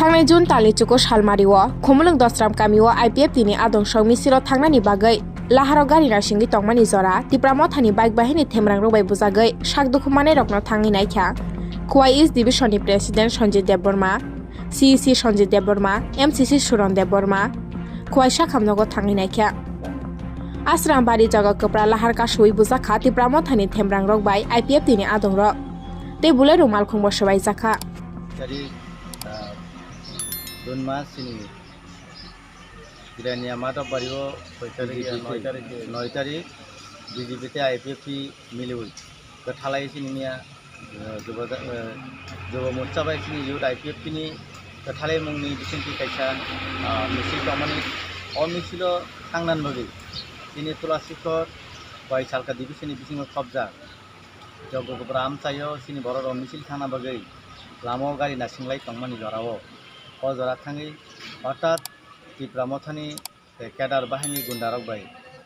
थांनाय जुन तालिचुको सालमारिओ खुमलुं दसराम गामिओ आईपीएफ तिनि आदंसं मिसिरो थांनायनि बागै लाहाराव गारि नारसिंगि तंमानि जरा तिप्रामो थानि बाइक बाहिनी थेमरां रोबाय बुजागै साकदुखुमानाय रकनो थांनि नायख्या खुवाई इस्ट डिविजननि president Sanjit Debbarma CEC Sanjit Debbarma MCC Suran Debbarma खुवाई साखामनगो थांनि नायख्या आश्रामबारी जगा कपड़ा लाहार कासुई बुजाखा तिप्रामो थानि थेमरां रकबाय आईपीएफ तिनि आदंग ते बुले रुमाल खुंबो सबाय जाखा Dunma sini kiranya mata pariwo 9 tarik BJP IPF milui kethalai sini nia joba morcha bai sini youth IPF ni kethalai mungni disinti kaisa misil kamani o misilo thangnan bagi sini tulasikor bai salka division bisingo khabja jogo gram sayo sini boror misil thana bagi lamo gari nasinglai tongmani jarao Ojara tangi hঠাৎ তিপ্রামথানি cadre বাহিনী গুন্ডারক বাই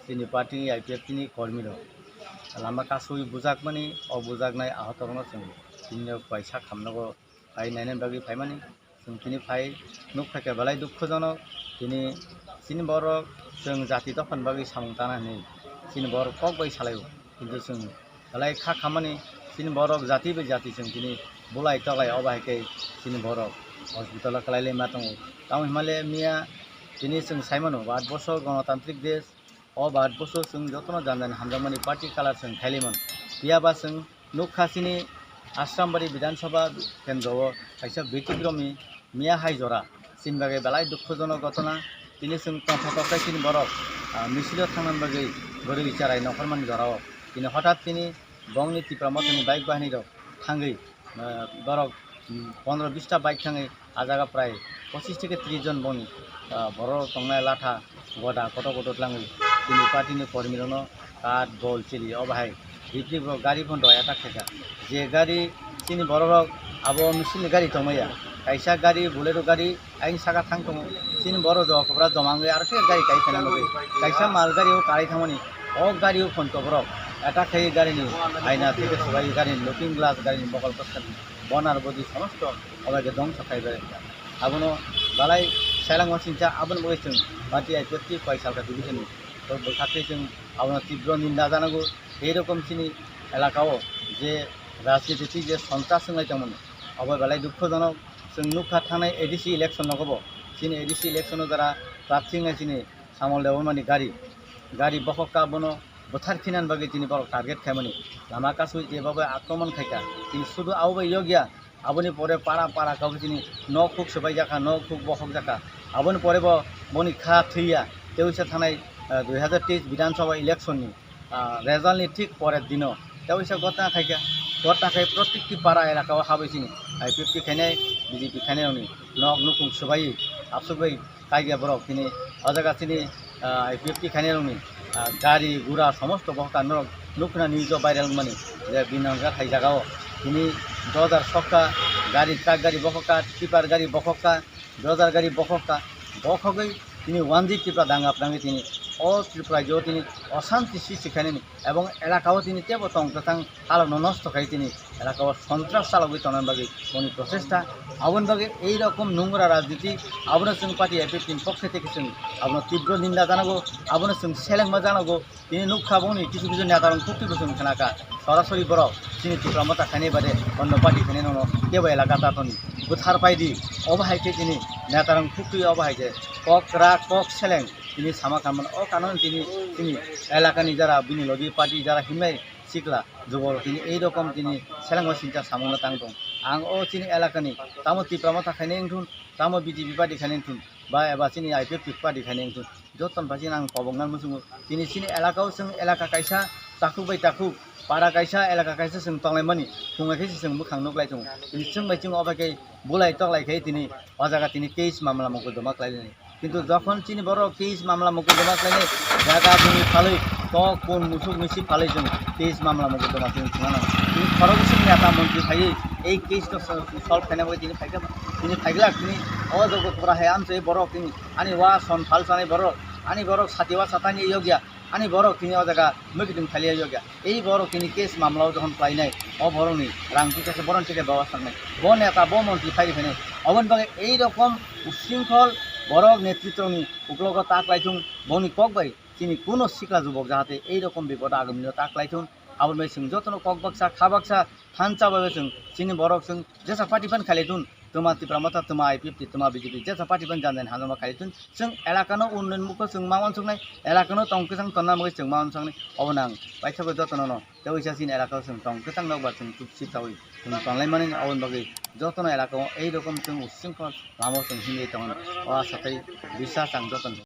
তিনি party IPF তিনি কর্মীর লামা কাসুই বুজাক মানি অবুজাকনাই আহতরণ जों তিনি পয়সা খামনাগো ফাই নাইনেন বাগি ফাইমানি जों তিনি ফাই নুক ফাকে বালাই দুঃখজনক তিনি বরক जों জাতি দফান বাগি সামংতানা নেই তিনি বরক কক বাই সালাইও কিন্তু जों বালাই খা খামানি তিনি বরক জাতি বে জাতি जों তিনি বুলাই তলাই অবাহিকে তিনি বরক हस्पिटल कलाइले मातों ताऊ हिमालय मिया जिनी जों साइमनो भारतबर्ष गणतांत्रिक देश भारतबर्ष जों जतन जानजान हामजामानि पार्टी कालार जों खाइलेमोन बियाबा जों नुखासिनि आश्रामबारी विधानसभा केन्द्रआव खायसे बेटिग्रमी मिया हाइजरा सिन बागै बालाय दुखुजनक घटना दिनै जों टंथाटकाइसिनि बरक मिसिलो थांनान बागै बोरै बिचाराय नखरमानि जराव दिनै हठाৎ তিনি बंनि तिप्रामथनि बाइक बाहिनी थांगै बरक 15-20टा बाइक थांगै आजागा प्राय 25 থেকে 30 जन बनि बर तंनाय लाथा गदा गट गट लाङै दिनै पार्टीनि कर्मीरनो काट बल चिलि अबाहाय रिप्रि गाड़ी बन्द एटा खेका जे गाड़ी सिनि बररक आबो मिसिलनि गाड़ी तंमाया कायसा गाड़ी बुलेरो गाड़ी आइन सागा थां दङ सिनि बर जकब्रा जमाङै आरो के गाड़ी काय फेनांगै कायसा माल गाड़ीआव कारै थांमानि अ गाड़ीआव फन्त बरक एटा खेय गाड़ीनि आइना থেকে सबाय गाड़ीनि लुकिं ग्लास गाड़ीनि बगल पस्तानि বনার বদি সমস্ত অবাকে ধ্বংস খাইবে আবনো বালাই সাইলাং সিনচা আবন বইছেন পার্টি আইপিএফ পয়সাটা ডিভিশন তো বসাতে जों আবনো তীব্র নিন্দা জানাগো এই রকম সিনি এলাকাও যে রাজনীতি যে সন্ত্রাস সংলাইতামন অবাই বালাই দুঃখজনক जों নুখা থানায় এডিসি ইলেকশন নগব সিনি এডিসি ইলেকশনের দ্বারা প্রার্থী সিনি সামল দেওয়ানি গাড়ি বহকা বনো बोथार खिनान बागै তিনি বড় টার্গেট খাইমানি লামা কাসুই যেভাবে আক্রমণ খাইকা তিনি শুধু আউবাই ইয়োগিয়া আবনি পরে পাড়া পাড়া কাউকে তিনি ন খুব সবাই জাকা ন খুব বহক জাকা আবনি পরে বনি খা থইয়া তেউসা থানায় 2023 বিধানসভা ইলেকশননি রেজাল্টনি ঠিক পরের দিনও তেউসা গতা খাইকা গতা খাই প্রত্যেকটি পাড়া এলাকাও হাবাইছিনি আইপিএফটি খাইনাই বিজেপি খাইনায়নি নক নুকুম সবাই আবসবাই কাইগা বরক তিনি অজাগা তিনি আইপিএফটি খাইনায়নি गाड़ी गुरा समस्त बहका नुकना निज भाइरल मानी जे बिनांगा थाई जागाओ तिनी 2000 सका गाड़ी ट्राक गाड़ी बखका टिपार गाड़ी बखका 2000 गाड़ी बखका बखगै तिनी वानजी टिपा दांगा प्रांगे तिनी ओ त्रिपुरा जो तिनी अशांति सृष्टि खाइनि एवं एलाकाओ तिनी तेबो तंगतां हालनो नष्ट खाइ तिनी एलाकाओ सन्त्रास चालगै तनान बागै उनि प्रचेष्टा आबन बागै এই রকম নোংরা রাজনীতি আবনো जों पार्टी आईपीएफ पक्ष থেকে जों आबनो तीव्र निंदा जानांगौ आबनो जों सेलेंमा जानांगौ तिनी नुखाबोनि किछु किछु नेतारं खुक्तिबो जों खानाका सरासरि बरक तिनी तिप्रामता खाने बादे अन्य पार्टी खाने ननो केबो एलाका तातनि बुथार पाइदि अबाहायके तिनी नेतारं खुक्ति अबाहायके কক রা কক সেলেং তিনি সামা কামান ও কারণ তিনি এলাকানি যারা বিনিয়োগী পার্টি যারা হিমাই শিখলা যুবক তিনি এই রকম তিনি সেলেং চিন্তা সামনে তাং দं आं ओ चिनि एलाकानि तामो तिप्रामता खाइने इंथुन तामो बीजेपी पार्टी खाइने इंथुन बा एबा चिनि आईपीएफ पार्टी खाइने इंथुन जतन बासिन आं पबंगनान मुसुङो तिनि चिनि एलाकाव जों एलाका कायसा ताखुबाय ताखु पारा कायसा एलाका कायसा जों तंलायमानि फुङाखैसो जों बोखांनो ग्लायथों तिनि जों बायथिं अबाकै बुलाय तगलायखै तिनि अजागा तिनि केस मामला मकदमा क्लायनि কিন্তু যখন চিনি বড় কেস মামলা মোকদ্দমা ক্লাইনে জায়গা ভূমি ফালাই তো কোন মুসুক মিছি ফালাই जों কেস মামলা মোকদ্দমা जों শুনানা তিনি খরগোসি নেতা মন্ত্রী ফাই এই কেসটা সলভ খাইনা বলে তিনি ফাইগলা তিনি অযোগ্য করা হয় আমছে বড় তিনি আনি ওয়া সন ফালসানি বড় আনি বড় সাতিওয়া Satani ইয়োগিয়া ani borok tini o jaga mugidum khaliya yoga ei borok tini case mamlao যখন পাইনাই o borokni rang tikase boron থেকে ব্যবস্থা নাই bo neta bo মন্ত্রী ফাইরি ফেনে অবন বাগে এই রকম উশৃঙ্খল borok নেতৃত্বনি উপলগ তাকলাইথুং boni kokbai tini kuno sikla jubok jahate ei rokom bipod agamni taklaithun abon bai sing jotono kokbaksa khabaksa thancha babe sing tini borok sing jesa party pan khalaithun tuma tipramata tuma IPP tuma BJP jesa party pan janjan hanoma khalaithun sing elakano unnon mukho sing mawan sungnai elakano tongkesang tonna mage sing mawan sungnai obonang paithago jotono no teoisa sin elaka sing tongkesang nokba sing tupsi tawi sing tonglai mani abon bagi jotono elaka ei rokom sing ushringkhol lamo sing hini tong o satai bisa sang joton